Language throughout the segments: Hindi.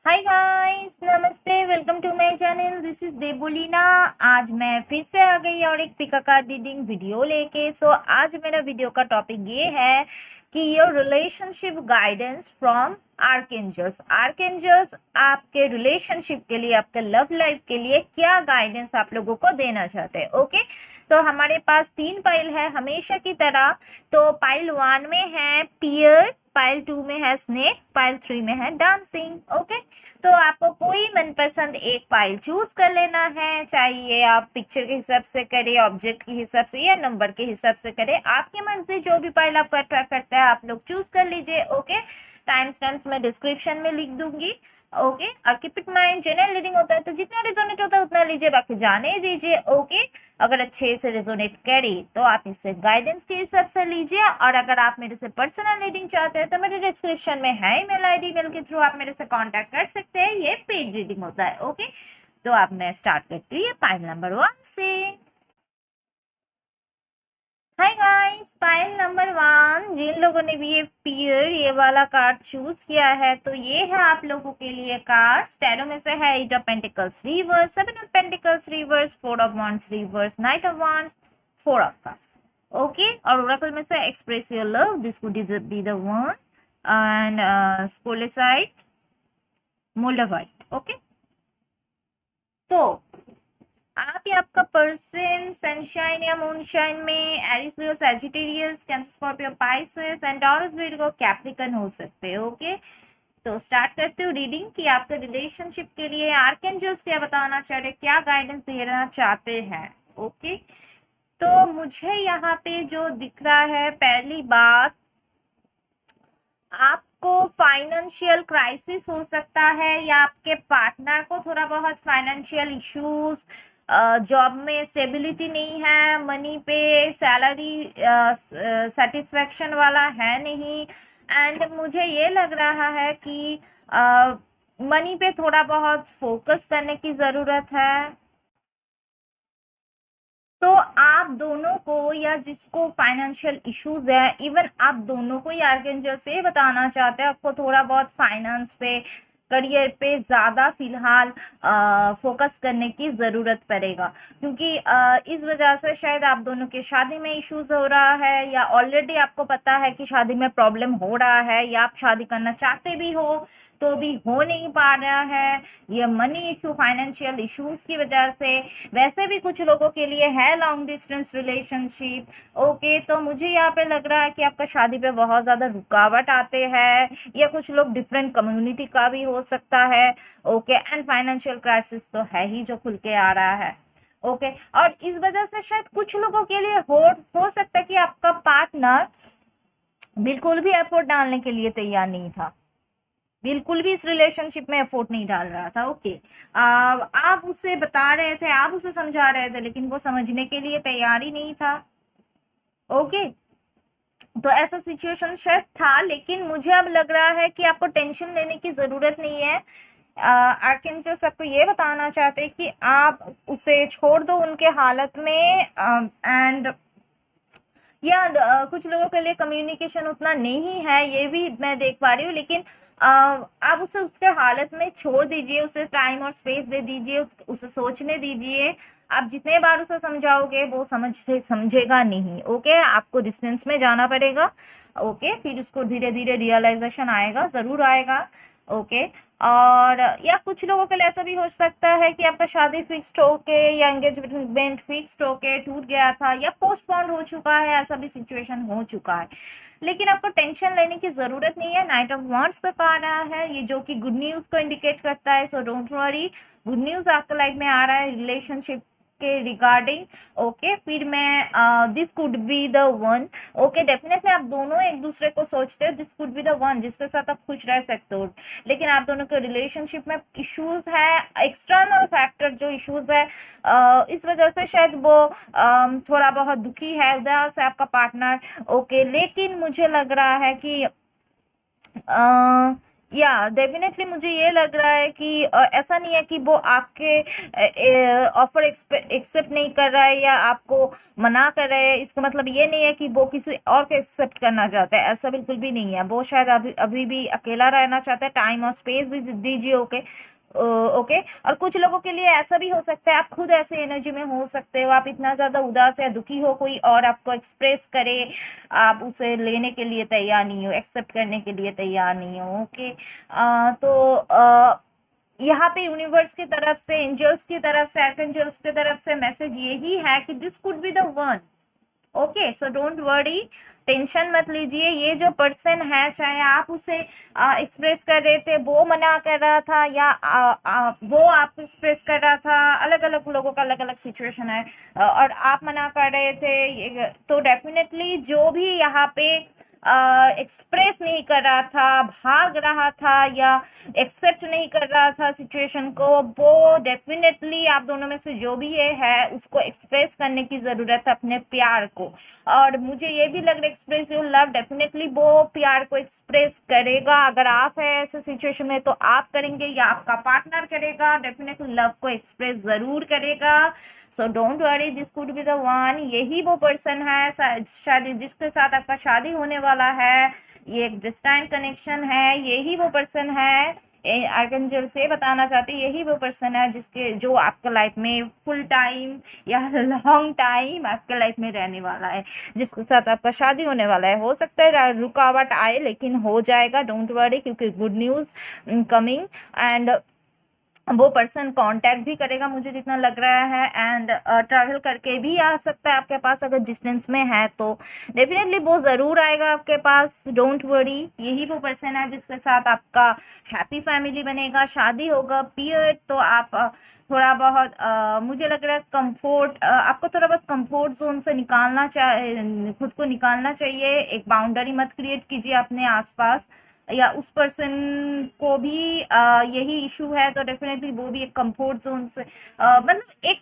हाय गाइस, नमस्ते। Welcome to my channel. This is Debolina. आज मैं फिर से आ गई और एक पिका कार्ड रीडिंग वीडियो लेके। आज मेरा वीडियो का टॉपिक ये है कि your relationship guidance from archangels. Archangels आपके रिलेशनशिप के लिए, आपके लव लाइफ के लिए क्या गाइडेंस आप लोगों को देना चाहते हैं। ओके, तो हमारे पास 3 पाइल है हमेशा की तरह। तो पाइल 1 में है पियर, पाइल 2 में है स्नेक, पाइल 3 में है डांसिंग। ओके, तो आपको कोई मनपसंद एक पाइल चूज कर लेना है, चाहे ये आप पिक्चर के हिसाब से करें, ऑब्जेक्ट के हिसाब से या नंबर के हिसाब से करें, आपकी मर्जी। जो भी पाइल आपको अट्रैक्ट करता है आप लोग चूज कर लीजिए। ओके, टाइम स्टैम्प्स मैं डिस्क्रिप्शन में लिख दूंगी। ओके, और keep it mind, general reading होता है तो जितना रिजोनेट होता है उतना लीजिए, बाकी जाने दीजिए। ओके, अगर अच्छे से रिजोनेट करे तो आप इससे गाइडेंस के हिसाब से लीजिए, और अगर आप मेरे से पर्सनल रीडिंग चाहते हैं तो मेरे डिस्क्रिप्शन में है ईमेल आईडी, मेल के थ्रू आप मेरे से कांटेक्ट कर सकते हैं। ये पेड रीडिंग होता है। ओके, तो अब मैं स्टार्ट करती हूँ पाइल नंबर 1 से। हाय गाइस, पाइल नंबर 1, जिन लोगों ने भी ये वाला कार्ड चूज किया है तो ये है आप लोगों के लिए कार्ड। स्टैरो में से है 8 of pentacles reverse, 7 of pentacles reverse, 4 of wands reverse, knight of wands, 4 of cups. Okay, और ओरेकल में से express your love, this would be the one, and स्पोलेसाइट, मोल्डावाइट। ओके, तो आप या आपका पर्सन सनशाइन या मूनशाइन में Aries, Leo, Sagittarius, Cancer, Scorpio, Pisces and Taurus, Virgo, Capricorn हो सकते हैं। ओके, तो स्टार्ट करते हो रीडिंग कि आपके रिलेशनशिप के लिए आर्कएंजल्स क्या बताना चाह रहे, क्या गाइडेंस देना चाहते हैं। ओके, तो मुझे यहाँ पे जो दिख रहा है, पहली बात, आपको फाइनेंशियल क्राइसिस हो सकता है या आपके पार्टनर को थोड़ा बहुत फाइनेंशियल इश्यूज, जॉब में स्टेबिलिटी नहीं है, मनी पे सैलरी सेटिस्फेक्शन वाला है नहीं, एंड मुझे ये लग रहा है कि मनी पे थोड़ा बहुत फोकस करने की जरूरत है। तो आप दोनों को, या जिसको फाइनेंशियल इश्यूज है, इवन आप दोनों को ही आर्कएंजल से बताना चाहते हैं आपको थोड़ा बहुत फाइनेंस पे, करियर पे ज्यादा फिलहाल फोकस करने की जरूरत पड़ेगा, क्योंकि इस वजह से शायद आप दोनों के शादी में इश्यूज हो रहा है, या ऑलरेडी आपको पता है कि शादी में प्रॉब्लम हो रहा है, या आप शादी करना चाहते भी हो तो भी हो नहीं पा रहा है। ये मनी इशू, फाइनेंशियल इश्यूज की वजह से। वैसे भी कुछ लोगों के लिए है लॉन्ग डिस्टेंस रिलेशनशिप। ओके, तो मुझे यहाँ पे लग रहा है कि आपका शादी पे बहुत ज्यादा रुकावट आते हैं, या कुछ लोग डिफरेंट कम्युनिटी का भी हो सकता है। ओके, एंड फाइनेंशियल क्राइसिस तो है ही जो खुल के आ रहा है। ओके, और इस वजह से शायद कुछ लोगों के लिए हो सकता है कि आपका पार्टनर बिल्कुल भी एफर्ट डालने के लिए तैयार नहीं था, बिल्कुल भी इस रिलेशनशिप में एफोर्ट नहीं डाल रहा था। ओके, आप उसे बता रहे थे, आप उसे समझा रहे थे, लेकिन वो समझने के लिए तैयार ही नहीं था। ओके, तो ऐसा सिचुएशन शायद था, लेकिन मुझे अब लग रहा है कि आपको टेंशन लेने की जरूरत नहीं है। आर्कएंजल्स आपको ये बताना चाहते हैं कि आप उसे छोड़ दो उनके हालत में, एंड या कुछ लोगों के लिए कम्युनिकेशन उतना नहीं है, ये भी मैं देख पा रही हूँ, लेकिन आप उसे उसके हालत में छोड़ दीजिए, उसे टाइम और स्पेस दे दीजिए, उसे सोचने दीजिए। आप जितने बार उसे समझाओगे वो समझेगा नहीं। ओके, आपको डिस्टेंस में जाना पड़ेगा। ओके, फिर उसको धीरे धीरे रियलाइजेशन आएगा, जरूर आएगा। ओके, और या कुछ लोगों के लिए ऐसा भी हो सकता है कि आपका शादी फिक्स्ड होके या एंगेजमेंट फिक्स्ड होके टूट गया था या पोस्टपोन हो चुका है, ऐसा भी सिचुएशन हो चुका है, लेकिन आपको टेंशन लेने की जरूरत नहीं है। नाइट ऑफ वांड्स का कार्ड आया है, ये जो कि गुड न्यूज को इंडिकेट करता है, so don't worry, good news आपके लाइफ में आ रहा है रिलेशनशिप के रिगार्डिंग। ओके, फिर मैं this could be the one. Okay, definitely आप दोनों एक दूसरे को सोचते हो, this could be the one जिसके साथ आप खुश रह सकते हो, लेकिन आप दोनों के रिलेशनशिप में इश्यूज है, एक्सटर्नल फैक्टर जो इश्यूज है, इस वजह से शायद वो थोड़ा बहुत दुखी है, उदास है आपका पार्टनर। ओके, लेकिन मुझे लग रहा है कि या डेफिनेटली मुझे ये लग रहा है कि ऐसा नहीं है कि वो आपके ऑफर एक्सेप्ट नहीं कर रहा है या आपको मना कर रहा है, इसका मतलब ये नहीं है कि वो किसी और को एक्सेप्ट करना चाहता है, ऐसा बिल्कुल भी नहीं है। वो शायद अभी अभी भी अकेला रहना चाहता है, टाइम और स्पेस भी दीजिए। Okay okay. और कुछ लोगों के लिए ऐसा भी हो सकता है, आप खुद ऐसे एनर्जी में हो सकते हो, आप इतना ज्यादा उदास या दुखी हो, कोई और आपको एक्सप्रेस करे, आप उसे लेने के लिए तैयार नहीं हो, एक्सेप्ट करने के लिए तैयार नहीं हो। ओके। यहाँ पे यूनिवर्स की तरफ से, एंजल्स की तरफ से, आर्कएंजल्स की तरफ से मैसेज यही है कि this could be the one. Okay, so don't worry, tension मत लीजिए। ये जो पर्सन है, चाहे आप उसे एक्सप्रेस कर रहे थे, वो मना कर रहा था, या वो आपको एक्सप्रेस कर रहा था, अलग अलग लोगों का अलग अलग सिचुएशन है, और आप मना कर रहे थे, तो डेफिनेटली जो भी यहाँ पे एक्सप्रेस नहीं कर रहा था, भाग रहा था या एक्सेप्ट नहीं कर रहा था सिचुएशन को, वो डेफिनेटली आप दोनों में से जो भी ये है उसको एक्सप्रेस करने की जरूरत है, अपने प्यार को। और मुझे ये भी लग रहा है एक्सप्रेस योर लव, डेफिनेटली वो प्यार को एक्सप्रेस करेगा। अगर आप है ऐसे सिचुएशन में तो आप करेंगे या आपका पार्टनर करेगा, डेफिनेटली लव को एक्सप्रेस जरूर करेगा। So don't worry, this could be the one. यही वो पर्सन है शायद जिसके साथ आपका शादी होने वाला है, ये एक डिस्टेंट कनेक्शन है। यही वो पर्सन है, आर्कएंजल से बताना चाहते हैं, यही वो पर्सन है जिसके जो आपके लाइफ में फुल टाइम या लॉन्ग टाइम आपके लाइफ में रहने वाला है, जिसके साथ आपका शादी होने वाला है। हो सकता है रुकावट आए, लेकिन हो जाएगा, डोंट वरी, क्योंकि गुड न्यूज कमिंग। एंड वो पर्सन कांटेक्ट भी करेगा मुझे जितना लग रहा है, एंड ट्रैवल करके भी आ सकता है आपके पास, अगर डिस्टेंस में है तो डेफिनेटली वो जरूर आएगा आपके पास, डोंट वरी। यही वो पर्सन है जिसके साथ आपका हैप्पी फैमिली बनेगा, शादी होगा, पीरियड। तो आप थोड़ा बहुत मुझे लग रहा है कंफर्ट, आपको थोड़ा बहुत कंफर्ट जोन से निकालना चाहिए, खुद को निकालना चाहिए। एक बाउंड्री मत क्रिएट कीजिए अपने आसपास, या उस पर्सन को भी यही इशू है, तो डेफिनेटली वो भी एक कंफर्ट जोन से मतलब एक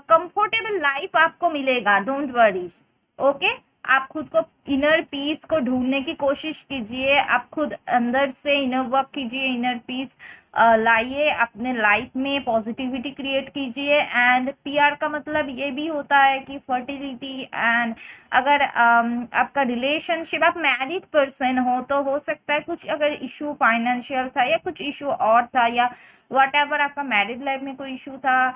कंफर्टेबल लाइफ आपको मिलेगा, डोंट वरी। ओके, आप खुद को इनर पीस को ढूंढने की कोशिश कीजिए, आप खुद अंदर से इनर वर्क कीजिए, इनर पीस लाइए अपने लाइफ में, पॉजिटिविटी क्रिएट कीजिए। एंड पीआर का मतलब ये भी होता है कि फर्टिलिटी। एंड अगर आपका रिलेशनशिप, आप मैरिड पर्सन हो तो हो सकता है कुछ अगर इशू फाइनेंशियल था या कुछ इशू और था, या वट एवर आपका मैरिड लाइफ में कोई इशू था,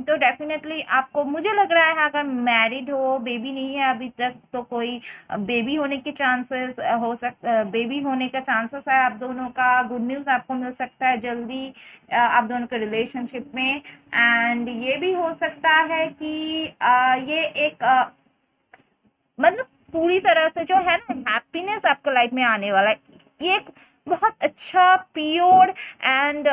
तो डेफिनेटली आपको, मुझे लग रहा है अगर मैरिड हो, बेबी नहीं है अभी तक, तो कोई बेबी होने के चांसेस हो सकता, बेबी होने का चांसेस है आप दोनों का। गुड न्यूज आपको मिल सकता है जल्दी आप दोनों के रिलेशनशिप में। एंड ये भी हो सकता है कि ये एक मतलब पूरी तरह से जो है ना हैप्पीनेस आपके लाइफ में आने वाला है, ये एक बहुत अच्छा प्योर एंड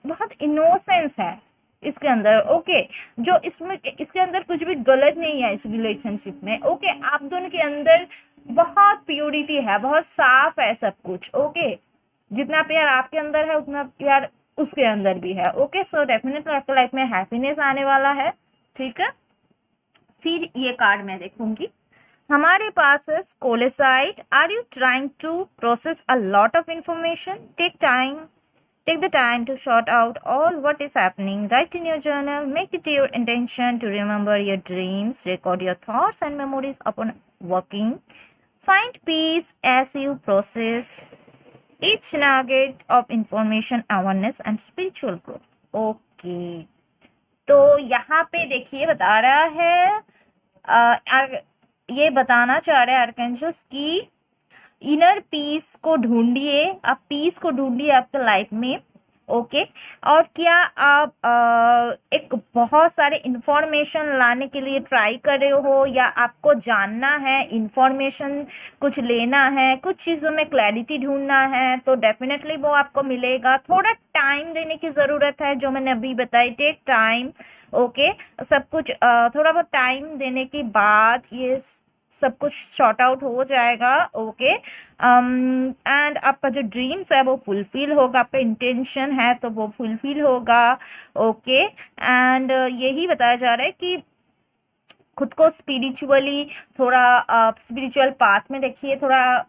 बहुत इनोसेंस है इसके अंदर। ओके, जो इसमें इसके अंदर कुछ भी गलत नहीं है इस रिलेशनशिप में। ओके, आप दोनों के अंदर बहुत प्योरिटी है, बहुत साफ है सब कुछ। ओके, जितना प्यार आपके अंदर है उतना प्यार उसके अंदर भी है। ओके, सो डेफिनेटली आपके लाइफ में हैप्पीनेस आने वाला है। ठीक है, फिर ये कार्ड मैं देखूंगी। हमारे पास है कोलेसाइट। Are you trying to process a lot of information? Take the time to sort out all what is happening. Write in your journal. Make it your intention to remember your dreams. Record your thoughts and memories upon working. Find peace as you process each nugget of information, awareness and spiritual growth. Okay. तो यहाँ पे देखिए बता रहा है, ये बताना चाह रहे हैं आर्कएंजल्स की इनर पीस को ढूंढिए, आप पीस को ढूंढिए आपके लाइफ में। ओके, और क्या आप एक बहुत सारे इंफॉर्मेशन लाने के लिए ट्राई कर रहे हो, या आपको जानना है इंफॉर्मेशन, कुछ लेना है, कुछ चीज़ों में क्लैरिटी ढूंढना है, तो डेफिनेटली वो आपको मिलेगा। थोड़ा टाइम देने की ज़रूरत है, जो मैंने अभी बताई, टेक टाइम। ओके, सब कुछ थोड़ा बहुत टाइम देने के बाद ये सब कुछ शॉर्ट आउट हो जाएगा। ओके, एंड आपका जो ड्रीम्स है वो फुलफिल होगा, आपका इंटेंशन है तो वो फुलफिल होगा। ओके, एंड यही बताया जा रहा है कि खुद को स्पिरिचुअली थोड़ा स्पिरिचुअल पाथ में देखिए, थोड़ा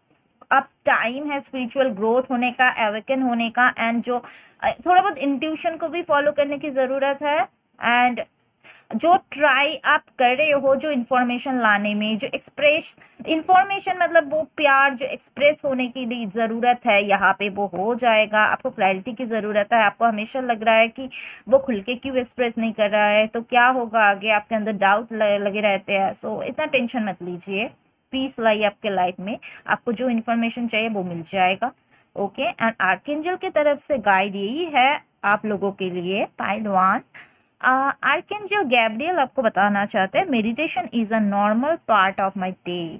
अब टाइम है स्पिरिचुअल ग्रोथ होने का, एवेकन होने का, एंड जो थोड़ा बहुत इंट्यूशन को भी फॉलो करने की ज़रूरत है। एंड जो ट्राई आप कर रहे हो जो इंफॉर्मेशन लाने में, जो एक्सप्रेस इंफॉर्मेशन मतलब वो प्यार जो एक्सप्रेस होने की लिए ज़रूरत है यहाँ पे वो हो जाएगा। आपको क्लैरिटी की ज़रूरत है, आपको हमेशा लग रहा है कि वो खुल के क्यों एक्सप्रेस नहीं कर रहा है, तो क्या होगा आगे, आपके अंदर डाउट लगे रहते हैं। सो इतना टेंशन मत लीजिए, पीस लाइए आपके लाइफ में, आपको जो इन्फॉर्मेशन चाहिए वो मिल जाएगा। ओके, एंड आर्कएंजल की तरफ से गाइड यही है आप लोगों के लिए। पाइल 1, आर्कएंजल गैब्रियल आपको बताना चाहते हैं, meditation is a normal part of my day.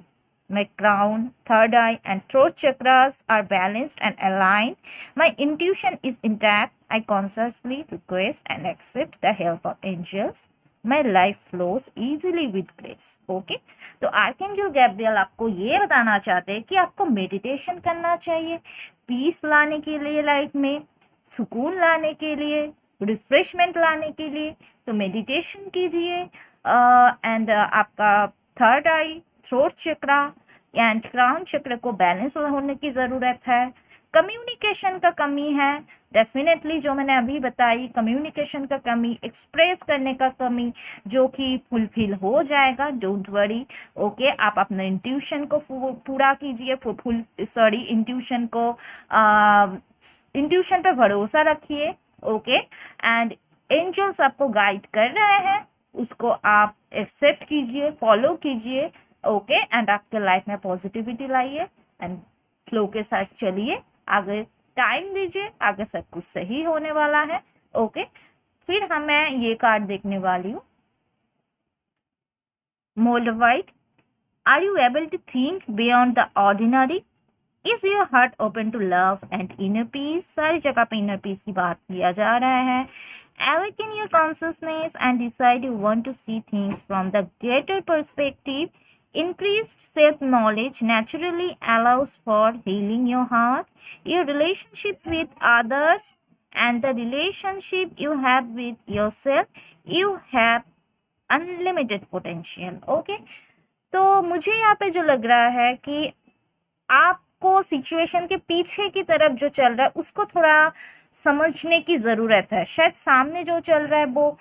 My crown, third eye, and throat chakras are balanced and aligned. My intuition is intact. I consciously request and accept the help of angels. My life flows easily with grace. Okay? तो आर्कएंजल गैब्रियल आपको ये बताना चाहते हैं कि आपको मेडिटेशन करना चाहिए पीस लाने के लिए, लाइफ में सुकून लाने के लिए, रिफ्रेशमेंट लाने के लिए। तो मेडिटेशन कीजिए एंड आपका third I, throat chakra and crown चक्र को बैलेंस होने की ज़रूरत है। कम्युनिकेशन का कमी है डेफिनेटली, जो मैंने अभी बताई, कम्युनिकेशन का कमी, एक्सप्रेस करने का कमी, जो कि फुलफिल हो जाएगा, डोंट वरी। ओके, आप अपने इंट्यूशन को पूरा कीजिए, इंट्यूशन पे भरोसा रखिए। ओके, एंड एंजल्स आपको गाइड कर रहे हैं, उसको आप एक्सेप्ट कीजिए, फॉलो कीजिए। ओके, एंड आपके लाइफ में पॉजिटिविटी लाइए एंड फ्लो के साथ चलिए, आगे टाइम दीजिए, आगे सब कुछ सही होने वाला है। ओके, फिर मैं ये कार्ड देखने वाली हूँ, moldavite. Are you able to think beyond the ordinary? Is your heart open to love and inner peace? सारी जगह पे inner peace की बात किया जा रहा है। Awaken your consciousness and decide you want to see things from the greater perspective. Increased self-knowledge naturally allows for healing your heart, your relationship with others, and the relationship you have with yourself. You have unlimited potential. Okay? तो मुझे यहाँ पे जो लग रहा है कि आपको सिचुएशन के पीछे की तरफ जो चल रहा है उसको थोड़ा समझने की ज़रूरत है। शायद सामने जो चल रहा है वो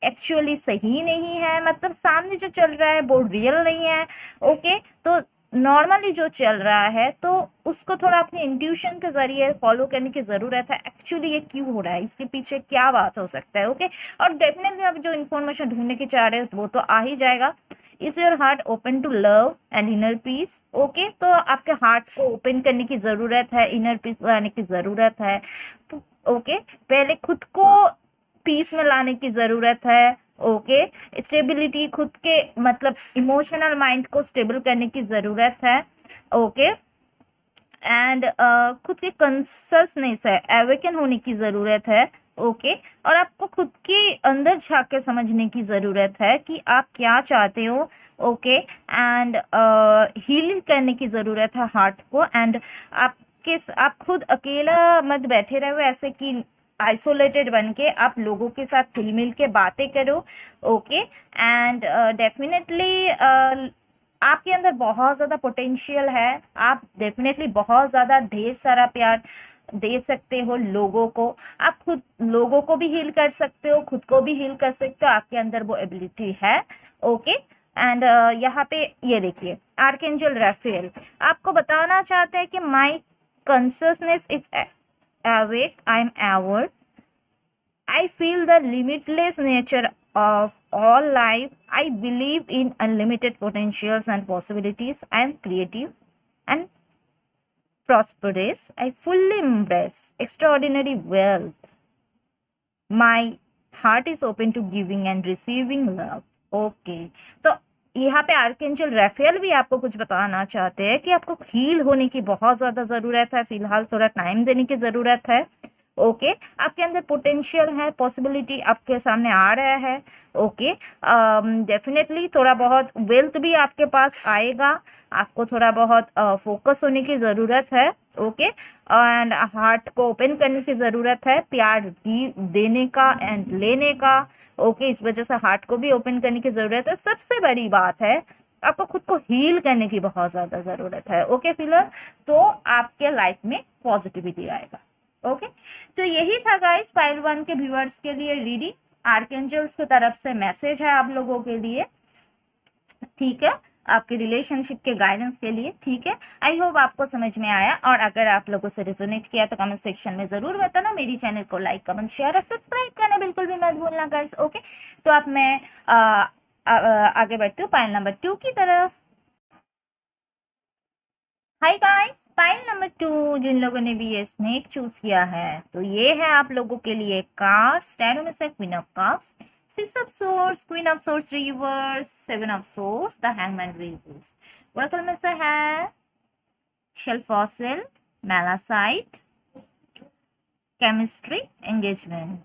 एक्चुअली सही नहीं है, मतलब सामने जो चल रहा है वो रियल नहीं है। ओके, तो नॉर्मली जो चल रहा है तो उसको थोड़ा अपने इंट्यूशन के जरिए फॉलो करने की ज़रूरत है। एक्चुअली ये क्यों हो रहा है, इसके पीछे क्या बात हो सकता है। ओके, और डेफिनेटली आप जो इन्फॉर्मेशन ढूंढने की चाह रहे हो वो तो आ ही जाएगा। Is your heart open to love and inner peace? Okay, तो आपके हार्ट को ओपन करने की ज़रूरत है, इनर पीस लाने की ज़रूरत है। ओके, पहले खुद को पीस में लाने की ज़रूरत है। ओके, स्टेबिलिटी, खुद के मतलब इमोशनल माइंड को स्टेबल करने की ज़रूरत है। ओके, एंड खुद के कॉन्शियसनेस है, एवेकन होने की ज़रूरत है। ओके, और आपको खुद के अंदर झांक के समझने की ज़रूरत है कि आप क्या चाहते हो। ओके, एंड हील करने की ज़रूरत है हार्ट को। एंड आप खुद अकेला मत बैठे रहो ऐसे कि आइसोलेटेड बन के, आप लोगों के साथ खुल मिल के बातें करो। ओके, एंड डेफिनेटली आपके अंदर बहुत ज़्यादा पोटेंशियल है, आप डेफिनेटली बहुत ज़्यादा ढेर सारा प्यार दे सकते हो लोगों को। आप खुद लोगों को भी हील कर सकते हो, खुद को भी हील कर सकते हो, आपके अंदर वो एबिलिटी है। ओके, एंड यहाँ पे ये देखिए, आर्कएंजल राफेल आपको बताना चाहते हैं कि माई consciousness is awake, I am aware. I feel the limitless nature of all life. I believe in unlimited potentials and possibilities. I am creative and prosperous. I fully embrace extraordinary wealth. My heart is open to giving and receiving love. Okay, तो यहाँ पे आर्कएंजल राफेल भी आपको कुछ बताना चाहते हैं कि आपको हील होने की बहुत ज़्यादा ज़रूरत है, फिलहाल थोड़ा टाइम देने की ज़रूरत है। ओके, आपके अंदर पोटेंशियल है, पॉसिबिलिटी आपके सामने आ रहा है। ओके, डेफिनेटली थोड़ा बहुत वेल्थ भी आपके पास आएगा, आपको थोड़ा बहुत फोकस होने की ज़रूरत है। ओके, एंड हार्ट को ओपन करने की ज़रूरत है, प्यार देने का एंड लेने का। ओके, इस वजह से हार्ट को भी ओपन करने की ज़रूरत है। सबसे बड़ी बात है आपको खुद को हील करने की बहुत ज्यादा जरूरत है। ओके फिलर, तो आपके लाइफ में पॉजिटिविटी आएगा। ओके, तो यही था गाइस पाइल 1 के व्यूअर्स के लिए रीडिंग। आर्कएंजल्स की तरफ से मैसेज है आप लोगों के लिए, ठीक है, आपके रिलेशनशिप के गाइडेंस के लिए। ठीक है, आई होप आपको समझ में आया, और अगर आप लोगों से रिजोनेट किया तो कमेंट सेक्शन में जरूर बताना। मेरी चैनल को लाइक कमेंट शेयर और सब्सक्राइब करना बिल्कुल भी मत भूलना गाइस। ओके, तो अब मैं आगे बढ़ती हूँ पाइल नंबर 2 की तरफ। हाय गाइस, पाइल नंबर 2 जिन लोगों ने भी ये स्नेक चूज किया है, तो ये है आप लोगों के लिए कार्ड। स्टैंडो में से queen of cups, 6 of source, queen of swords reverse, 7 of source, the hangman reverse. Oracle में से है शेल फॉसिल, मैलासाइट, केमिस्ट्री, एंगेजमेंट।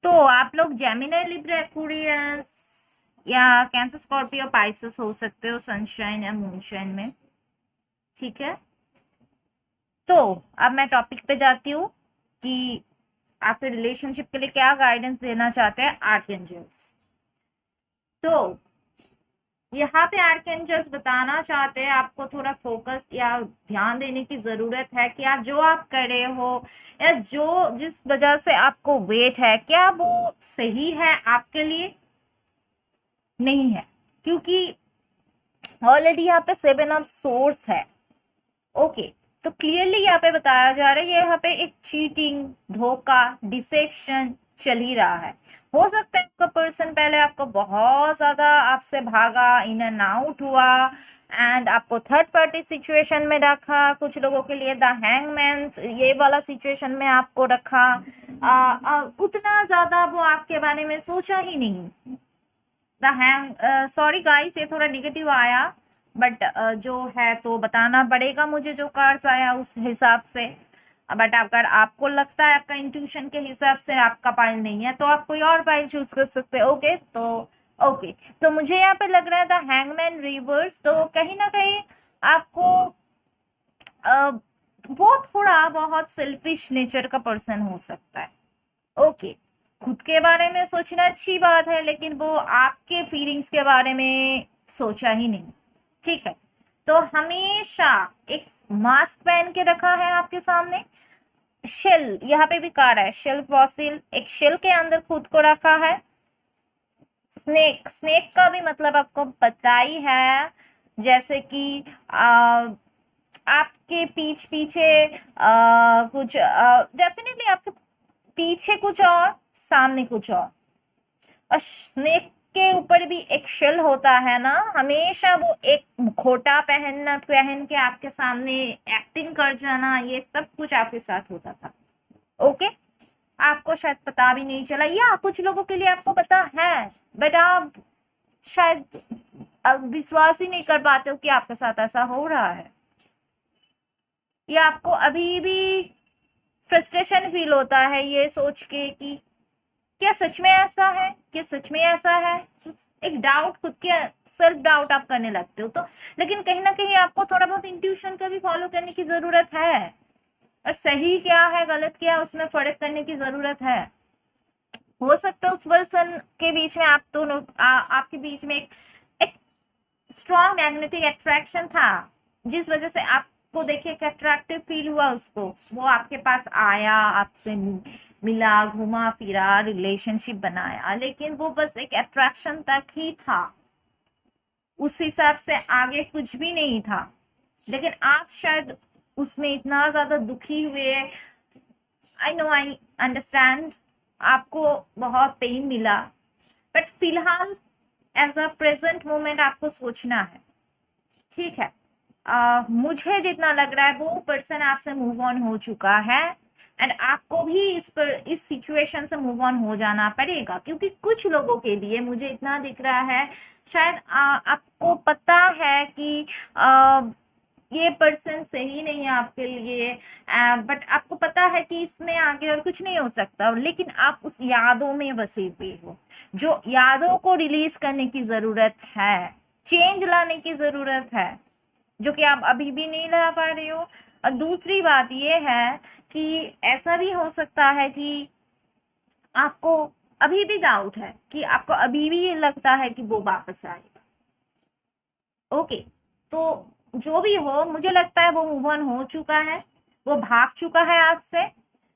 तो आप लोग जेमिनी, लिब्रा, एक्वेरियस या कैंसर, स्कॉर्पियो, पाइसेस हो सकते हो सनशाइन या मूनशाइन में। ठीक है, तो अब मैं टॉपिक पे जाती हूँ कि आपके रिलेशनशिप के लिए क्या गाइडेंस देना चाहते हैं आर्कएंजल्स। तो यहाँ पे आर्कएंजल्स बताना चाहते हैं आपको थोड़ा फोकस या ध्यान देने की जरूरत है कि आप जो आप कर रहे हो या जो जिस वजह से आपको वेट है, क्या वो सही है आपके लिए? नहीं है, क्योंकि ऑलरेडी यहाँ पे 7 ऑफ सोर्स है। ओके, तो क्लियरली यहाँ पे बताया जा रहा है यहाँ पे एक चीटिंग, धोखा, डिसेप्शन चल ही रहा है। हो सकता है आपका पर्सन पहले आपको बहुत ज्यादा आपसे भागा, इन एंड आउट हुआ, एंड आपको थर्ड पार्टी सिचुएशन में रखा। कुछ लोगों के लिए द हैंगमैन ये वाला सिचुएशन में आपको रखा। उतना ज्यादा वो आपके बारे में सोचा ही नहीं। सॉरी गाइस, ये थोड़ा निगेटिव आया, बट जो है तो बताना पड़ेगा मुझे, जो कार्ड्स आया उस हिसाब से। बट अगर आपको लगता है आपका इंट्यूशन के हिसाब से आपका पाइल नहीं है, तो आप कोई और पाइल चूज कर सकते हैं। ओके, तो मुझे यहाँ पे लग रहा है द हैंगमैन रिवर्स, तो कहीं ना कहीं आपको वो थोड़ा बहुत सेल्फिश नेचर का पर्सन हो सकता है। ओके, खुद के बारे में सोचना अच्छी बात है, लेकिन वो आपके फीलिंग्स के बारे में सोचा ही नहीं। ठीक है, तो हमेशा एक मास्क पहन के रखा है आपके सामने। शेल, यहाँ पे भी कार्ड है शेल फॉसिल, एक शेल के अंदर खुद को रखा है। स्नेक का भी मतलब आपको पता ही है, जैसे कि आपके पीछे कुछ डेफिनेटली आपके पीछे कुछ और सामने कुछ और स्नेक के ऊपर भी एक शेल होता है ना, हमेशा वो एक मुखौटा पहन के आपके सामने एक्टिंग कर जाना, ये सब कुछ आपके साथ होता था। ओके, आपको शायद पता भी नहीं चला, या कुछ लोगों के लिए आपको पता है, बट आप शायद विश्वास ही नहीं कर पाते हो कि आपके साथ ऐसा हो रहा है, या आपको अभी भी फ्रस्ट्रेशन फील होता है ये सोच के कि क्या सच में ऐसा है, क्या सच में ऐसा है। एक डाउट, खुद के सेल्फ डाउट आप करने लगते हो। तो लेकिन कहीं ना कहीं आपको थोड़ा बहुत इंट्यूशन का भी फॉलो करने की जरूरत है, और सही क्या है गलत क्या है उसमें फर्क करने की जरूरत है। हो सकता है उस पर्सन के बीच में आप दोनों आपके बीच में एक स्ट्रॉन्ग मैग्नेटिक अट्रैक्शन था, जिस वजह से आपको देखे एक अट्रैक्टिव फील हुआ उसको, वो आपके पास आया, आपसे मिला, घुमा फिरा, रिलेशनशिप बनाया, लेकिन वो बस एक अट्रैक्शन तक ही था, उस हिसाब से आगे कुछ भी नहीं था। लेकिन आप शायद उसमें इतना ज्यादा दुखी हुए, आई नो, आई अंडरस्टैंड, आपको बहुत पेन मिला, बट फिलहाल एज अ प्रेजेंट मोमेंट आपको सोचना है। ठीक है, मुझे जितना लग रहा है वो पर्सन आपसे मूव ऑन हो चुका है, एंड आपको भी इस सिचुएशन से मूव ऑन हो जाना पड़ेगा, क्योंकि कुछ लोगों के लिए मुझे इतना दिख रहा है, शायद आपको पता है कि ये पर्सन सही नहीं है आपके लिए, बट आपको पता है कि इसमें आगे और कुछ नहीं हो सकता, लेकिन आप उस यादों में बसे हुए हो, जो यादों को रिलीज करने की जरूरत है, चेंज लाने की जरूरत है, जो कि आप अभी भी नहीं ला पा रहे हो। और दूसरी बात ये है कि ऐसा भी हो सकता है कि आपको अभी भी डाउट है, कि आपको अभी भी ये लगता है कि वो वापस आएगा। ओके, तो जो भी हो, मुझे लगता है वो मूव ऑन हो चुका है, वो भाग चुका है आपसे,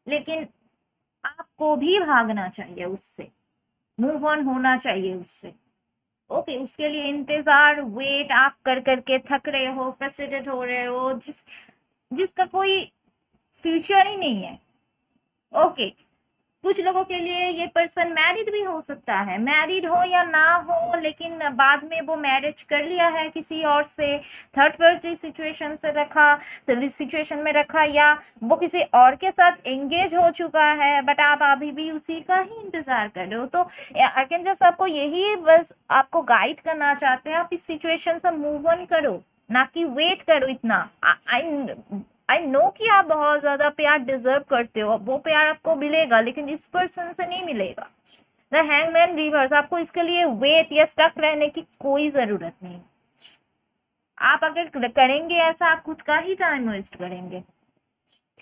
लेकिन आपको भी भागना चाहिए उससे, मूव ऑन होना चाहिए उससे। ओके, उसके लिए इंतजार, वेट आप कर करके थक रहे हो, फ्रस्ट्रेटेड हो रहे हो, जिसका कोई फ्यूचर ही नहीं है। ओके, कुछ लोगों के लिए ये पर्सन मैरिड भी हो सकता है, मैरिड हो या ना हो, लेकिन बाद में वो मैरिज कर लिया है किसी और से, थर्ड पार्टी सिचुएशन से रखा, सिचुएशन में रखा, या वो किसी और के साथ एंगेज हो चुका है, बट आप अभी भी उसी का ही इंतजार कर रहे हो। तो आर्कएंजल्स आपको यही बस आपको गाइड करना चाहते हैं, आप इस सिचुएशन से मूव ऑन करो, ना कि वेट करो इतना। आई नो कि आप बहुत ज्यादा प्यार डिजर्व करते हो, वो प्यार आपको मिलेगा, लेकिन इस पर्सन से नहीं मिलेगा। द हैंगमैन रिवर्स, आपको इसके लिए वेट या स्टक रहने की कोई जरूरत नहीं। आप अगर करेंगे ऐसा, आप खुद का ही टाइम वेस्ट करेंगे।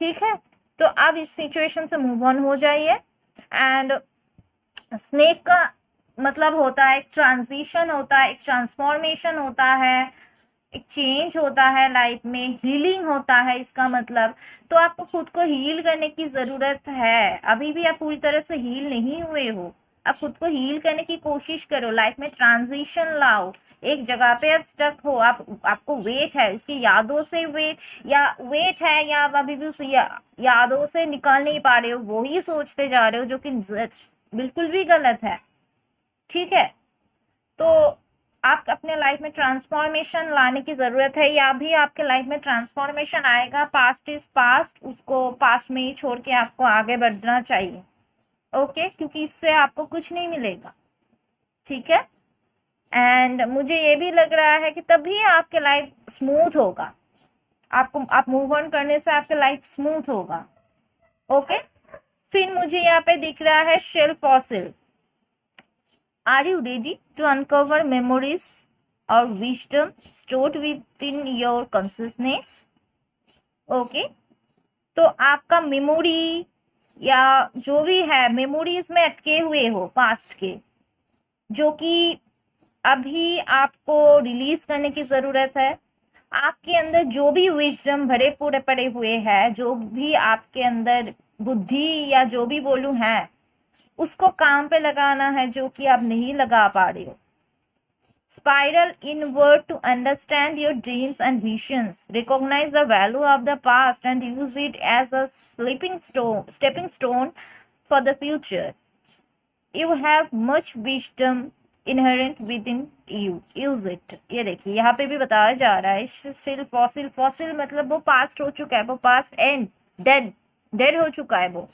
ठीक है, तो अब इस सिचुएशन से मूव ऑन हो जाइए। एंड स्नेक का मतलब होता है एक ट्रांजिशन होता है, एक ट्रांसफॉर्मेशन होता है, एक चेंज होता है लाइफ में, हीलिंग होता है इसका मतलब। तो आपको खुद को हील करने की जरूरत है, अभी भी आप पूरी तरह से हील नहीं हुए हो, आप खुद को हील करने की कोशिश करो, लाइफ में ट्रांजिशन लाओ। एक जगह पे आप स्टक हो, आपको वेट है उसकी यादों से, वेट है, या आप अभी भी उस यादों से निकल नहीं पा रहे हो, वो ही सोचते जा रहे हो, जो कि बिल्कुल भी गलत है। ठीक है, तो आप अपने लाइफ में ट्रांसफॉर्मेशन लाने की जरूरत है, या भी आपके लाइफ में ट्रांसफॉर्मेशन आएगा। पास्ट इज पास्ट, उसको पास्ट में ही छोड़ के आपको आगे बढ़ना चाहिए। ओके, क्योंकि इससे आपको कुछ नहीं मिलेगा। ठीक है, एंड मुझे ये भी लग रहा है कि तभी आपके लाइफ स्मूथ होगा, आप मूव ऑन करने से आपके लाइफ स्मूथ होगा। ओके, फिर मुझे यहाँ पे दिख रहा है shell fossil. Are you ready to uncover memories or wisdom stored within your consciousness? Okay, तो आपका मेमोरी या जो भी है, मेमोरीज में अटके हुए हो पास्ट के, जो कि अभी आपको रिलीज करने की जरूरत है। आपके अंदर जो भी विजडम भरे पूरे पड़े हुए हैं, जो भी आपके अंदर बुद्धि या जो भी बोलूं है, उसको काम पे लगाना है, जो कि आप नहीं लगा पा रहे हो। Spiral inward to understand your dreams and visions. Recognize the value of the past and use it as a stepping stone for the future. You have much wisdom inherent within you. Use it. ये देखिए यहाँ पे भी बताया जा रहा है, still fossil मतलब वो पास्ट हो चुका है, वो पास्ट एंड डेड हो चुका है वो।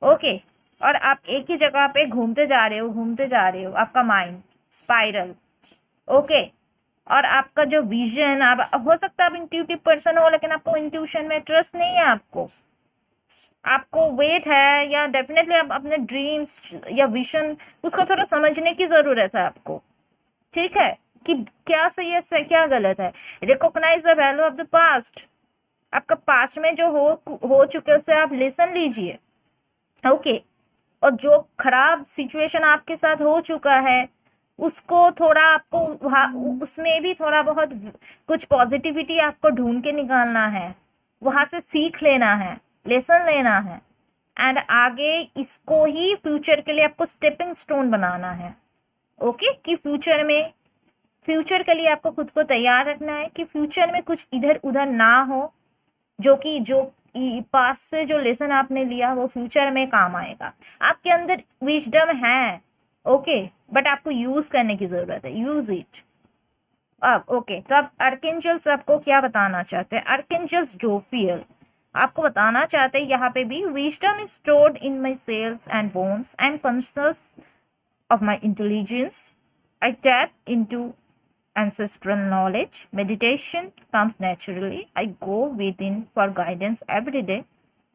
ओके, और आप एक ही जगह पे घूमते जा रहे हो, आपका माइंड स्पाइरल। ओके, और आपका जो विजन, आप हो सकता है आप इंट्यूटिव पर्सन हो, लेकिन आपको इंट्यूशन में ट्रस्ट नहीं है, आपको वेट है, या डेफिनेटली आप अपने ड्रीम्स या विजन उसको थोड़ा समझने की जरूरत है आपको। ठीक है, कि क्या सही है क्या गलत है। Recognise the value of the past, आपका पास्ट में जो हो चुके उससे आप लेसन लीजिए। ओके, और जो खराब सिचुएशन आपके साथ हो चुका है, उसको थोड़ा आपको उसमें भी थोड़ा बहुत कुछ पॉजिटिविटी आपको ढूंढ के निकालना है, वहां से सीख लेना है, लेसन लेना है, एंड आगे इसको ही फ्यूचर के लिए आपको स्टेपिंग स्टोन बनाना है। ओके, कि फ्यूचर के लिए आपको खुद को तैयार रखना है, कि फ्यूचर में कुछ इधर उधर ना हो, जो पास्ट से जो लेसन आपने लिया वो फ्यूचर में काम आएगा। आपके अंदर विजडम है, ओके, बट आपको यूज करने की जरूरत है, यूज इट। अब ओके, तो अब आर्कएंजल्स आपको क्या बताना चाहते हैं? आर्कएंजल्स जोफियल आपको बताना चाहते हैं यहाँ पे भी, wisdom is stored in my cells and bones, I am conscious of my intelligence. I tap into ancestral knowledge. Meditation comes naturally. I go within for guidance every day.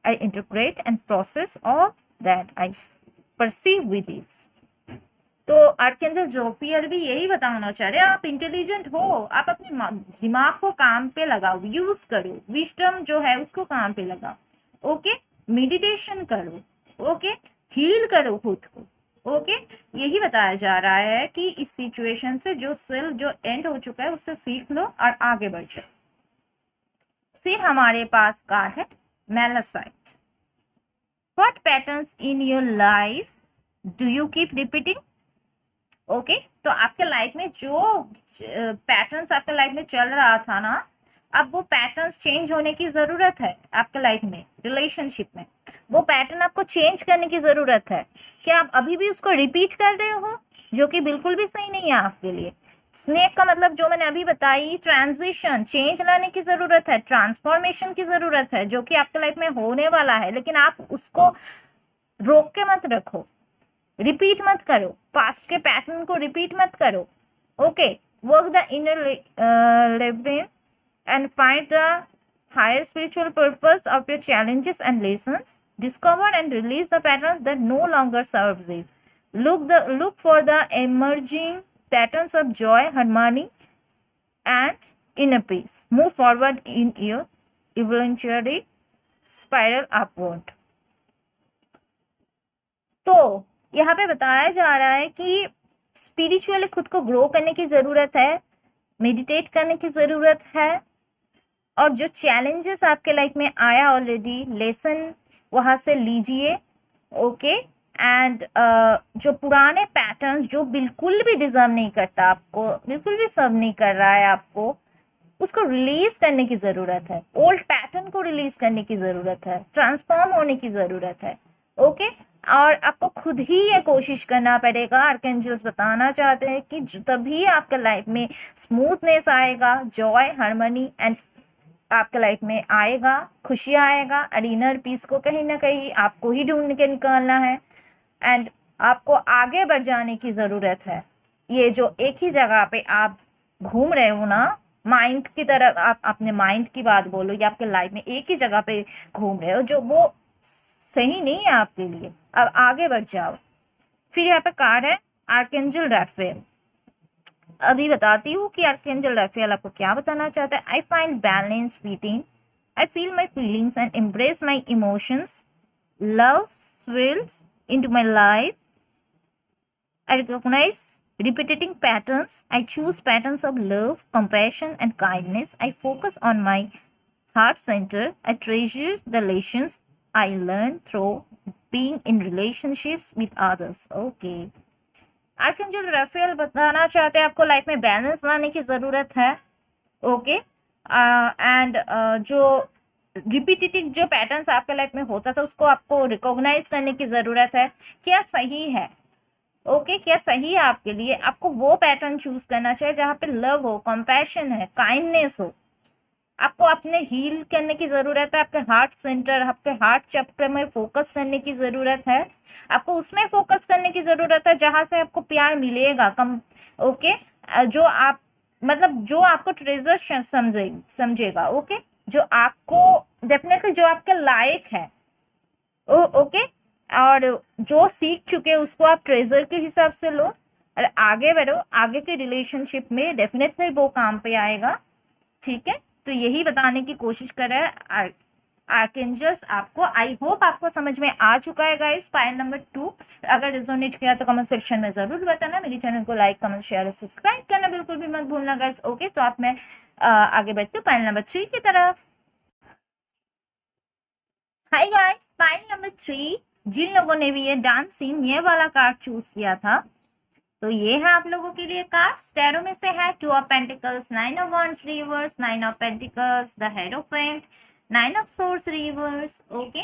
I interpret and process all that I perceive with ease. तो आर्कएंजल जोफियल भी यही बताना चाह रहे हैं, आप इंटेलिजेंट हो, आप अपने दिमाग को काम पे लगाओ, यूज करो, विजडम जो है उसको काम पे लगाओ। ओके, मेडिटेशन करो, ओके, हील करो खुद को, ओके, यही बताया जा रहा है कि इस सिचुएशन से जो सेल जो एंड हो चुका है उससे सीख लो और आगे बढ़ जाओ। फिर हमारे पास कार्ड है malachite. What patterns in your life do you keep repeating? Okay, तो आपके लाइफ में जो पैटर्न्स आपके लाइफ में चल रहा था ना, अब वो पैटर्न्स चेंज होने की जरूरत है आपके लाइफ में, रिलेशनशिप में वो पैटर्न आपको चेंज करने की जरूरत है। क्या आप अभी भी उसको रिपीट कर रहे हो, जो कि बिल्कुल भी सही नहीं है आपके लिए। स्नेक का मतलब जो मैंने अभी बताई, ट्रांजिशन, चेंज लाने की जरूरत है, ट्रांसफॉर्मेशन की जरूरत है, जो कि आपके लाइफ में होने वाला है, लेकिन आप उसको रोक के मत रखो, रिपीट मत करो, पास्ट के पैटर्न को रिपीट मत करो। ओके, वर्क द इनर लेवरिन and find the higher spiritual purpose of your challenges and lessons. Discover and release the patterns that no longer serves you. Look for the emerging patterns of joy, harmony, and inner peace. Move forward in your evolutionary spiral upward. तो यहाँ पे बताया जा रहा है कि स्पिरिचुअली खुद को ग्रो करने की जरूरत है, मेडिटेट करने की जरूरत है, और जो चैलेंजेस आपके लाइफ में आया ऑलरेडी, लेसन वहां से लीजिए। ओके, एंड जो पुराने पैटर्न्स जो बिल्कुल भी डिजर्व नहीं करता आपको, बिल्कुल भी सर्व नहीं कर रहा है आपको, उसको रिलीज करने की जरूरत है। ओल्ड पैटर्न को रिलीज करने की जरूरत है, ट्रांसफॉर्म होने की जरूरत है। ओके, और आपको खुद ही ये कोशिश करना पड़ेगा। आर्कएंजल्स बताना चाहते हैं कि तभी आपके लाइफ में स्मूथनेस आएगा, जॉय, हार्मनी एंड आपके लाइफ में आएगा, खुशी आएगा, और इनर पीस को कहीं ना कहीं आपको ही ढूंढ के निकालना है। एंड आपको आगे बढ़ जाने की जरूरत है। ये जो एक ही जगह पे आप घूम रहे हो ना, माइंड की तरफ, आप अपने माइंड की बात बोलो, या आपके लाइफ में एक ही जगह पे घूम रहे हो, जो वो सही नहीं है आपके लिए। अब आगे बढ़ जाओ। फिर यहाँ पे कार्ड है आर्कएंजल राफेल। अभी बताती हूँ कि आर्कएंजल राफेल आपको क्या बताना चाहता है। I find balance with in, I feel my feelings and embrace my emotions, love swirls into my life, I recognize repeating patterns, I choose patterns of love, compassion and kindness, I focus on my heart center, I treasure the lessons I learned through being in relationships with others. Okay, archangel Raphael बताना चाहते हैं आपको लाइफ में बैलेंस लाने की जरूरत है। ओके, एंड जो रिपीटेटिव जो पैटर्न्स आपके लाइफ में होता था उसको आपको रिकॉग्नाइज करने की जरूरत है। क्या सही है, ओके, क्या सही है आपके लिए, आपको वो पैटर्न चूज करना चाहिए जहाँ पे लव हो, कंपैशन है, काइंडनेस हो। आपको अपने हील करने की जरूरत है, आपके हार्ट सेंटर, आपके हार्ट चक्र में फोकस करने की जरूरत है। आपको उसमें फोकस करने की जरूरत है जहां से आपको प्यार मिलेगा, ओके, जो आप मतलब जो आपको ट्रेजर समझेगा। ओके, जो आपको डेफिनेटली जो आपके लायक है। ओके, और जो सीख चुके उसको आप ट्रेजर के हिसाब से लो और आगे बढ़ो। आगे के रिलेशनशिप में डेफिनेटली वो काम पे आएगा। ठीक है, तो यही बताने की कोशिश कर रहा है आर्कएंजल्स आपको। आई होप आपको समझ में आ चुका है गाइस पाइल नंबर 2। अगर रिजोनेट किया तो कमेंट सेक्शन में जरूर बताना। मेरे चैनल को लाइक, कमेंट, शेयर और सब्सक्राइब करना बिल्कुल भी मत भूलना गाइस। ओके, तो आप मैं आगे बढ़ती हूँ पाइल नंबर 3 की तरफ। हाय गाइस, पाइल नंबर 3, जिन लोगों ने भी ये डांसिंग ये वाला कार्ड चूज किया था, तो ये है आप लोगों के लिए कार्ड। टैरो में से है 2 of pentacles, 9 of wands reverse, 9 of pentacles, the hierophant, 9 of swords reverse. Okay,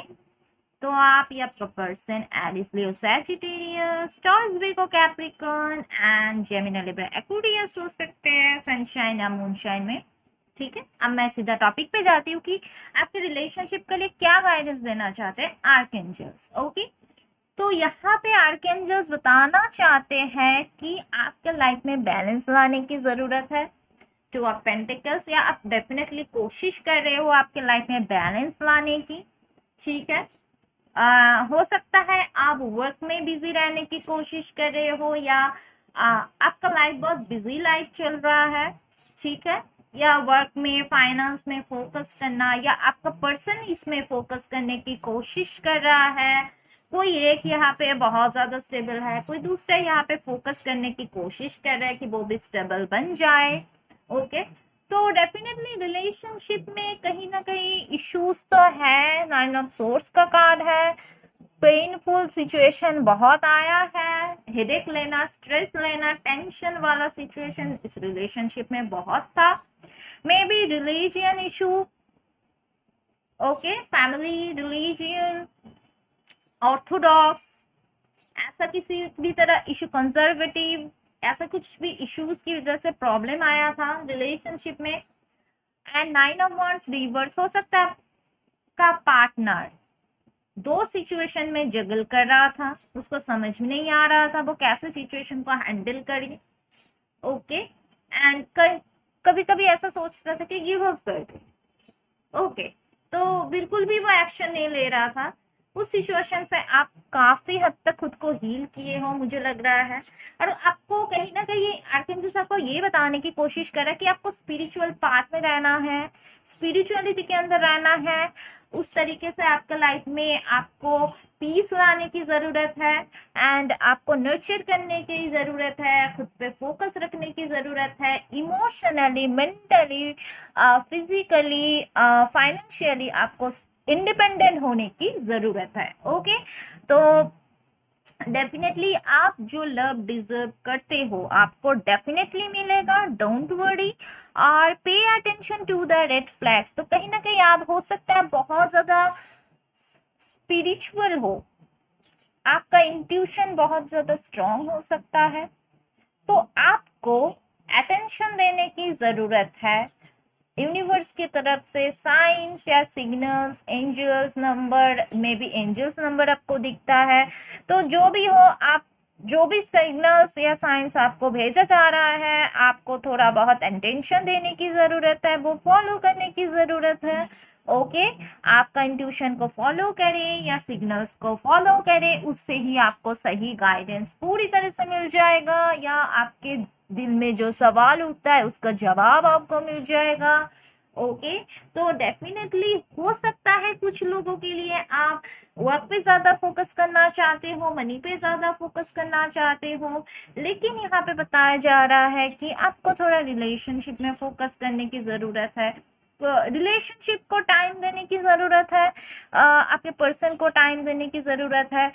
तो आप या आपका person Aries, Leo, Sagittarius, Taurus, Virgo, Capricorn and Gemini, Libra, Aquarius हो सकते हैं सनशाइन या मूनशाइन में। ठीक है, अब मैं सीधा टॉपिक पे जाती हूँ कि आपके रिलेशनशिप के लिए क्या गाइडेंस देना चाहते हैं आर्कएंजल्स। ओके, तो यहाँ पे आर्कएंजल्स बताना चाहते हैं कि आपके लाइफ में बैलेंस लाने की जरूरत है। 2 ऑफ पेंटिकल्स, या आप डेफिनेटली कोशिश कर रहे हो आपके लाइफ में बैलेंस लाने की। ठीक है, हो सकता है आप वर्क में बिजी रहने की कोशिश कर रहे हो, या आपका लाइफ बहुत बिजी लाइफ चल रहा है। ठीक है, या वर्क में, फाइनेंस में फोकस करना, या आपका पर्सन इसमें फोकस करने की कोशिश कर रहा है। कोई एक यहाँ पे बहुत ज्यादा स्टेबल है, कोई दूसरा यहाँ पे फोकस करने की कोशिश कर रहा है कि वो भी स्टेबल बन जाए। ओके, तो डेफिनेटली रिलेशनशिप में कहीं ना कहीं इश्यूज तो है। 9 ऑफ सोर्स का कार्ड है, पेनफुल सिचुएशन बहुत आया है, हेडेक लेना, स्ट्रेस लेना, टेंशन वाला सिचुएशन इस रिलेशनशिप में बहुत था। May be religion issue, okay, family, religion, Orthodox, ऐसा किसी भी तरह इशू, कंजर्वेटिव, ऐसा कुछ भी इश्यूज की वजह से प्रॉब्लम आया था रिलेशनशिप में। एंड 9 ऑफ वांड्स रिवर्स, हो सकता है आपका पार्टनर दो सिचुएशन में जगल कर रहा था, उसको समझ में नहीं आ रहा था वो कैसे सिचुएशन को हैंडल करे। ओके, एंड कभी कभी ऐसा सोचता था कि गिव अप कर दे। ओके, तो बिल्कुल भी वो एक्शन नहीं ले रहा था। उस सिचुएशन से आप काफी हद तक खुद को हील किए हो मुझे लग रहा है, और आपको कहीं ना कहीं आर्केंजल्स आपको ये बताने की कोशिश कर रहा है कि आपको स्पिरिचुअल पाथ में रहना है, स्पिरिचुअलिटी के अंदर रहना है। उस तरीके से आपका लाइफ में आपको पीस लाने की जरूरत है, एंड आपको नर्चर करने की जरूरत है, खुद पे फोकस रखने की जरूरत है, इमोशनली, मेंटली, फिजिकली, फाइनेंशियली आपको इंडिपेंडेंट होने की जरूरत है। ओके, तो डेफिनेटली आप जो लव डिजर्व करते हो आपको डेफिनेटली मिलेगा, डोंट वरी। और pay attention to the red flags, तो कहीं ना कहीं आप हो सकता है बहुत ज्यादा स्पिरिचुअल हो, आपका इंट्यूशन बहुत ज्यादा स्ट्रांग हो सकता है, तो आपको अटेंशन देने की जरूरत है। यूनिवर्स की तरफ से साइंस या signals, angels number, may be angels number आपको दिखता है, तो जो भी हो, आप जो भी सिग्नल्स या साइंस आपको भेजा जा रहा है, आपको थोड़ा बहुत अटेंशन देने की जरूरत है, वो फॉलो करने की जरूरत है। ओके, आपका इंट्यूशन को फॉलो करें या सिग्नल्स को फॉलो करें, उससे ही आपको सही गाइडेंस पूरी तरह से मिल जाएगा, या आपके दिल में जो सवाल उठता है उसका जवाब आपको मिल जाएगा। ओके, तो डेफिनेटली हो सकता है कुछ लोगों के लिए आप वर्क पे ज्यादा फोकस करना चाहते हो, मनी पे ज्यादा फोकस करना चाहते हो, लेकिन यहाँ पे बताया जा रहा है कि आपको थोड़ा रिलेशनशिप में फोकस करने की जरूरत है, रिलेशनशिप को टाइम देने की जरूरत है, आपके पर्सन को टाइम देने की जरूरत है।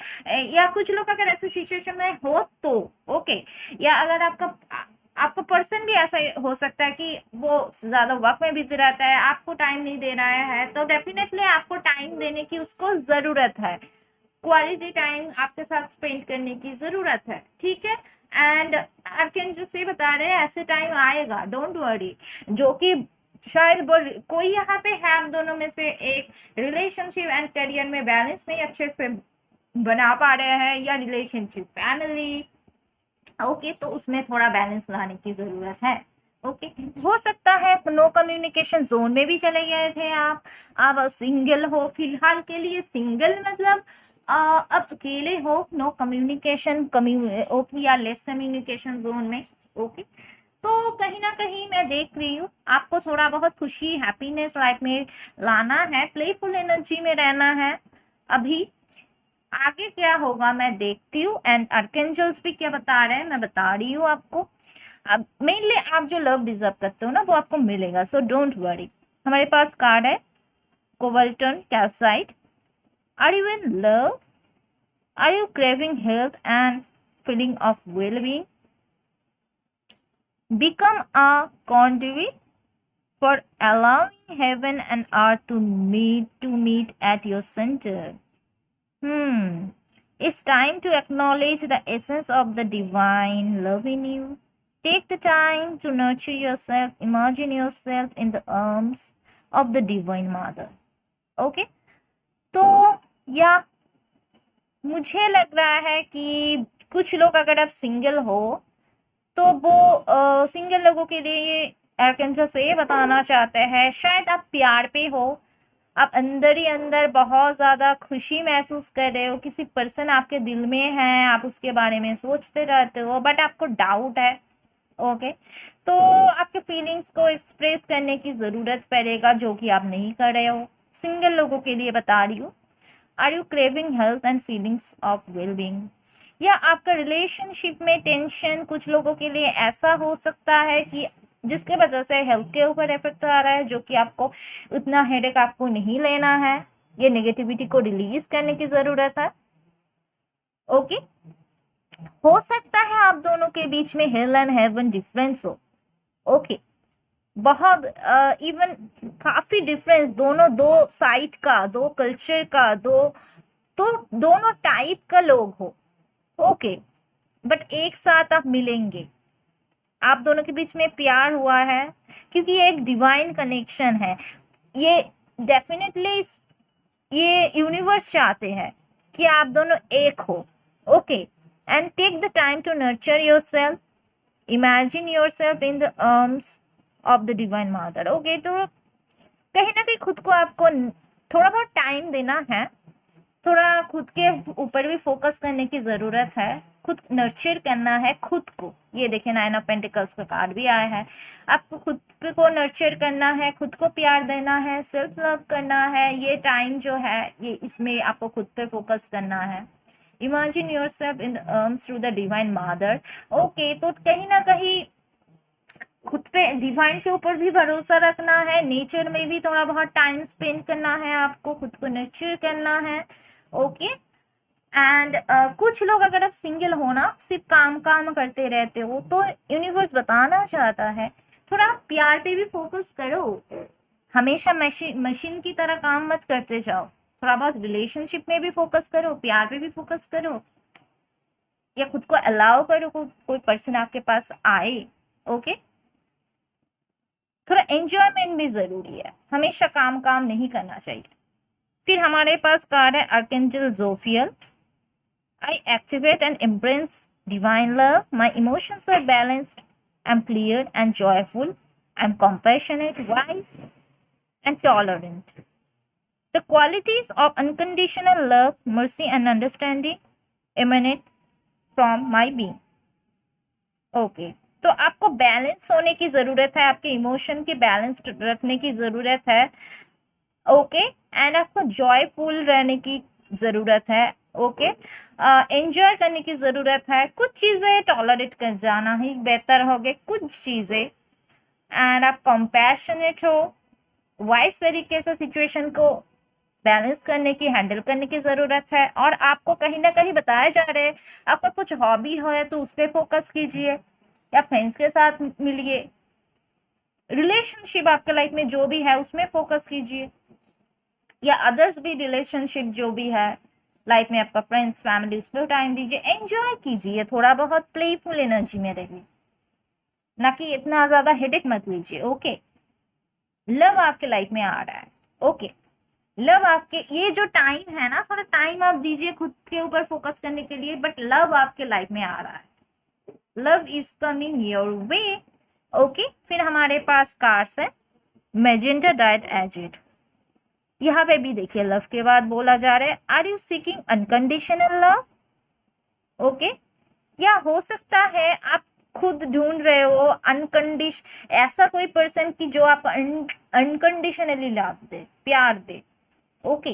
या कुछ लोग अगर ऐसे सिचुएशन में हो तो ओके, या अगर आपका पर्सन भी ऐसा हो सकता है कि वो ज्यादा वर्क में बिजी रहता है, आपको टाइम नहीं दे रहा है, तो डेफिनेटली आपको टाइम देने की उसको जरूरत है, क्वालिटी टाइम आपके साथ स्पेंड करने की जरूरत है। ठीक है, एंड आर्कएंजल से बता रहे हैं ऐसे टाइम आएगा, डोंट वरी, जो कि शायद कोई यहाँ पे है आप दोनों में से एक रिलेशनशिप एंड करियर में बैलेंस नहीं अच्छे से बना पा रहे हैं, या रिलेशनशिप फैमिली, ओके, तो उसमें थोड़ा बैलेंस लाने की जरूरत है। ओके, हो सकता है नो कम्युनिकेशन जोन में भी चले गए थे आप सिंगल हो, फिलहाल के लिए सिंगल, मतलब अब अकेले हो, नो कम्युनिकेशन, ओके, या लेस कम्युनिकेशन जोन में। ओके, तो कहीं ना कहीं मैं देख रही हूँ आपको थोड़ा बहुत खुशी, हैप्पीनेस लाइफ में लाना है, प्लेफुल एनर्जी में रहना है। अभी आगे क्या होगा मैं देखती हूँ, एंड आर्कएंजल्स भी क्या बता रहे हैं मैं बता रही हूँ आपको। अब मेनली आप जो लव डिजर्व करते हो ना वो आपको मिलेगा, सो डोंट वरी। हमारे पास कार्ड है cobaltoan calcite. Are you in love? Are you craving health and feeling of well being? Become a conduit for allowing heaven and earth to meet at your center. It's time to acknowledge the essence of the divine love in you. Take the time to nurture yourself. Imagine yourself in the arms of the divine mother. Okay? तो या मुझे लग रहा है कि कुछ लोग अगर आप सिंगल हो तो वो सिंगल लोगों के लिए ये आर्कएंजल से ये बताना चाहते हैं, शायद आप प्यार पे हो, आप अंदर ही अंदर बहुत ज्यादा खुशी महसूस कर रहे हो, किसी पर्सन आपके दिल में है, आप उसके बारे में सोचते रहते हो, बट आपको डाउट है। ओके, तो आपके फीलिंग्स को एक्सप्रेस करने की जरूरत पड़ेगा, जो कि आप नहीं कर रहे हो। सिंगल लोगों के लिए बता रही हूँ। Are you craving health and feelings of wellbeing, या आपका रिलेशनशिप में टेंशन कुछ लोगों के लिए ऐसा हो सकता है कि जिसके वजह से हेल्थ के ऊपर इफेक्ट आ रहा है, जो कि आपको उतना हेडेक आपको नहीं लेना है, ये नेगेटिविटी को रिलीज करने की जरूरत है। ओके, हो सकता है आप दोनों के बीच में हेल एंड हेवन डिफरेंस हो। ओके, बहुत इवन काफी डिफरेंस, दोनों दो साइड का, दो कल्चर का, तो दोनों टाइप का लोग हो। ओके, बट एक साथ आप मिलेंगे, आप दोनों के बीच में प्यार हुआ है, क्योंकि ये एक डिवाइन कनेक्शन है। ये डेफिनेटली ये यूनिवर्स चाहते हैं कि आप दोनों एक हो। Okay, and take the time to nurture yourself, imagine yourself in the arms of the divine mother. Okay, तो कहीं ना कहीं खुद को आपको थोड़ा बहुत टाइम देना है, थोड़ा खुद के ऊपर भी फोकस करने की जरूरत है, खुद नर्चर करना है खुद को। ये देखिए 9 ऑफ पेंटिकल्स का कार्ड भी आया है, आपको खुद को नर्चर करना है, खुद को प्यार देना है, सेल्फ लव करना है। ये टाइम जो है ये इसमें आपको खुद पे फोकस करना है। Imagine yourself in the arms through the divine mother. Okay, तो कहीं ना कहीं खुद पे डिवाइन के ऊपर भी भरोसा रखना है, नेचर में भी थोड़ा बहुत टाइम स्पेंड करना है, आपको खुद को नर्चर करना है। ओके, एंड कुछ लोग अगर आप सिंगल हो ना, सिर्फ काम काम करते रहते हो, तो यूनिवर्स बताना चाहता है थोड़ा प्यार पे भी फोकस करो, हमेशा मशीन की तरह काम मत करते जाओ, थोड़ा बहुत रिलेशनशिप में भी फोकस करो, प्यार पे भी फोकस करो, या खुद को अलाउ करो कोई पर्सन आपके पास आए। ओके, थोड़ा एंजॉयमेंट भी जरूरी है, हमेशा काम काम नहीं करना चाहिए। फिर हमारे पास कार्ड है archangel जोफियल। I activate and embrace divine love. My emotions are balanced. I'm clear and joyful. I'm compassionate, wise, and tolerant. The qualities of unconditional love, mercy, and understanding emanate from my being. Okay. तो आपको बैलेंस होने की जरूरत है, आपके इमोशन की बैलेंस रखने की जरूरत है। ओके, एंड आपको जॉयफुल रहने की जरूरत है। ओके, एंजॉय करने की जरूरत है, कुछ चीजें टॉलरेट कर जाना ही बेहतर होगे, कुछ चीजें। एंड आप कंपैशनेट हो, वाइज तरीके से सिचुएशन को बैलेंस करने की, हैंडल करने की जरूरत है। और आपको कहीं ना कहीं बताया जा रहा है आपका कुछ हॉबी है तो उस पर फोकस कीजिए, या फ्रेंड्स के साथ मिलिए, रिलेशनशिप आपके लाइफ में जो भी है उसमें फोकस कीजिए, या अदर्स भी रिलेशनशिप जो भी है लाइफ में आपका, फ्रेंड्स फैमिली, उस पर टाइम दीजिए, एंजॉय कीजिए, थोड़ा बहुत प्लेफुल एनर्जी में रहिए, ना कि इतना ज्यादा हेडेक मत लीजिए। ओके, लव आपके लाइफ में आ रहा है। ओके, लव आपके, ये जो टाइम है ना, थोड़ा टाइम आप दीजिए खुद के ऊपर फोकस करने के लिए, बट लव आपके लाइफ में आ रहा है, love is coming your way. Okay, फिर हमारे पास कार्ड्स है मैजेंटा डाइट एजेड। यहाँ पे भी देखिए लव के बाद बोला जा रहा है are you seeking unconditional love. Okay, या हो सकता है आप खुद ढूंढ रहे हो ऐसा कोई पर्सन की जो आपको अनकंडीशनली लव दे, प्यार दे। ओके,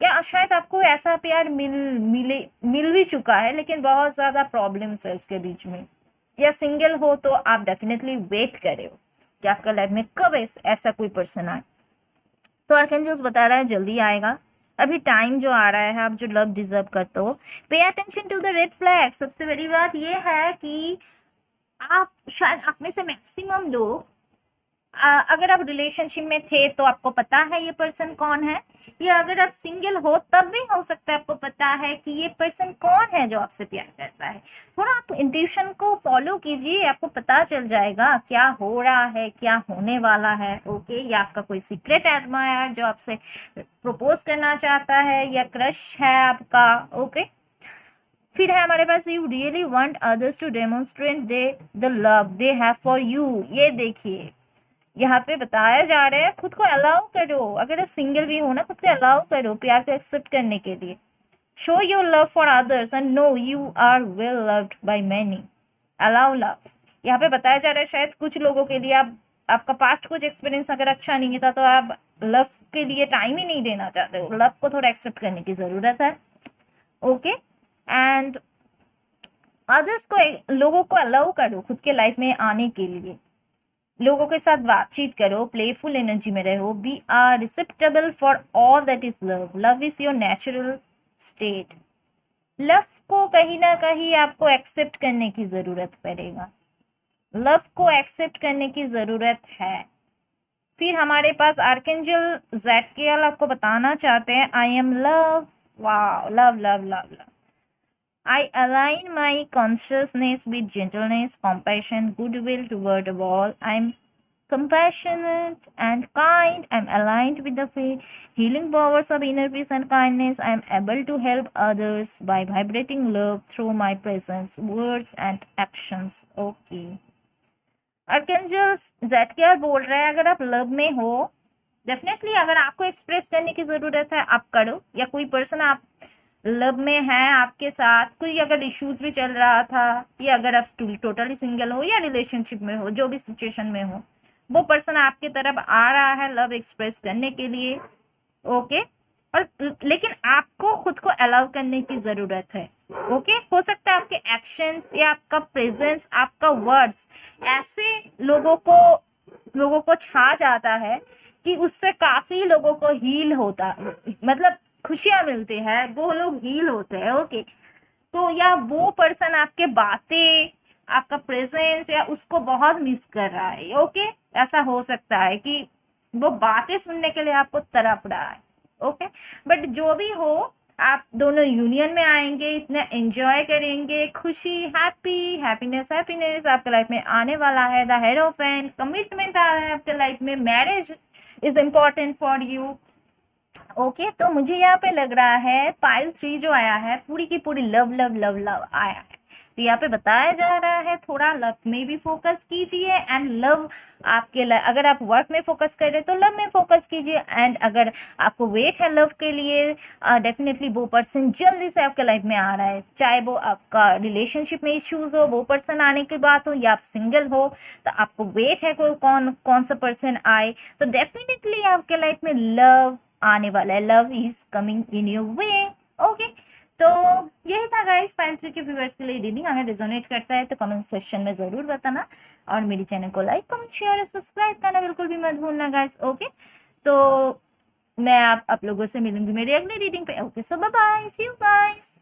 या शायद आपको ऐसा प्यार मिल भी चुका है, लेकिन बहुत ज्यादा प्रॉब्लम्स है उसके बीच में, या सिंगल हो तो आप डेफिनेटली वेट कर रहे हो कि आपका लाइफ में कब ऐसा कोई पर्सन आए। तो आर्कएंजल्स बता रहा है जल्दी आएगा, अभी टाइम जो आ रहा है, आप जो लव डिजर्व करते हो। Pay attention to the red flag. सबसे बड़ी बात ये है कि आप शायद आप में से मैक्सिमम लोग अगर आप रिलेशनशिप में थे तो आपको पता है ये पर्सन कौन है, या अगर आप सिंगल हो तब भी हो सकता है आपको पता है कि ये पर्सन कौन है जो आपसे प्यार करता है। थोड़ा आप इंट्यूशन को फॉलो कीजिए, आपको पता चल जाएगा क्या हो रहा है, क्या होने वाला है। ओके, या आपका कोई सीक्रेट एडमायर जो आपसे प्रपोज करना चाहता है, या क्रश है आपका। ओके, फिर है हमारे पास you really want others to demonstrate the love they have for you. ये देखिए यहाँ पे बताया जा रहा है खुद को अलाउ करो, अगर आप सिंगल भी हो ना, खुद को अलाउ करो प्यार को एक्सेप्ट करने के लिए। Show your love for others and know you are well loved by many. Allow love, यहाँ पे बताया जा रहा है शायद कुछ लोगों के लिए आपका पास्ट कुछ एक्सपीरियंस अगर अच्छा नहीं था तो आप लव के लिए टाइम ही नहीं देना चाहते हो, लव को थोड़ा एक्सेप्ट करने की जरूरत है। ओके, एंड अदर्स को, लोगों को अलाउ करो खुद के लाइफ में आने के लिए, लोगों के साथ बातचीत करो, प्लेफुल एनर्जी में रहो, be are receptive for all that is love, love is your natural state. Love को कहीं ना कहीं आपको एक्सेप्ट करने की जरूरत पड़ेगा, लव को एक्सेप्ट करने की जरूरत है। फिर हमारे पास आर्कएंजल ज़ेडकियल आपको बताना चाहते हैं, I am love, wow, love love love love. I align my consciousness with gentleness, compassion, goodwill toward all. I'm compassionate and kind. I'm aligned with the healing powers of inner peace and kindness. I'm able to help others by vibrating love through my presence, words, and actions. Okay. Archangel Zadkiel बोल रहे हैं, अगर आप लव में हो, डेफिनेटली अगर आपको एक्सप्रेस करने की जरूरत है आप करो, या कोई पर्सन आप लव में है आपके साथ, कोई अगर इश्यूज भी चल रहा था, या अगर आप टोटली सिंगल हो या रिलेशनशिप में हो, जो भी सिचुएशन में हो, वो पर्सन आपके तरफ आ रहा है लव एक्सप्रेस करने के लिए। ओके, और लेकिन आपको खुद को अलाउ करने की जरूरत है। ओके, हो सकता है आपके एक्शंस या आपका प्रेजेंस, आपका वर्ड्स ऐसे लोगों को छा जाता है कि उससे काफी लोगों को हील होता, मतलब खुशियां मिलती है, वो लोग हील होते हैं। ओके, तो या वो पर्सन आपके बातें, आपका प्रेजेंस या उसको बहुत मिस कर रहा है। ओके, ऐसा हो सकता है कि वो बातें सुनने के लिए आपको तड़प रहा है। ओके, बट जो भी हो, आप दोनों यूनियन में आएंगे, इतना एंजॉय करेंगे, खुशी, हैप्पीनेस आपके लाइफ में आने वाला है। द हेरोफेंट, कमिटमेंट आ रहा है आपके लाइफ में, marriage is important for you. Okay, तो मुझे यहाँ पे लग रहा है पाइल 3 जो आया है, पूरी की पूरी लव लव लव लव आया है। तो यहाँ पे बताया जा रहा है थोड़ा लव में भी फोकस कीजिए, एंड लव आपके, अगर आप वर्क में फोकस कर रहे हैं तो लव में फोकस कीजिए, एंड अगर आपको वेट है लव के लिए, डेफिनेटली वो पर्सन जल्दी से आपके लाइफ में आ रहा है, चाहे वो आपका रिलेशनशिप में इश्यूज हो, वो पर्सन आने की बात हो, या आप सिंगल हो तो आपको वेट है कोई कौन सा पर्सन आए, तो डेफिनेटली आपके लाइफ में लव आने वाला है, love is coming in your way. Okay, तो यही था गाइस पाइल 3 के व्यूअर्स के लिए रीडिंग। अगर रिजोनेट करता है तो कमेंट सेक्शन में जरूर बताना, और मेरी चैनल को लाइक, कमेंट, शेयर और सब्सक्राइब करना बिल्कुल भी मत भूलना गाइस। ओके, तो मैं आप लोगों से मिलूंगी मेरी अगली रीडिंग पे। Okay, so bye bye, see you guys.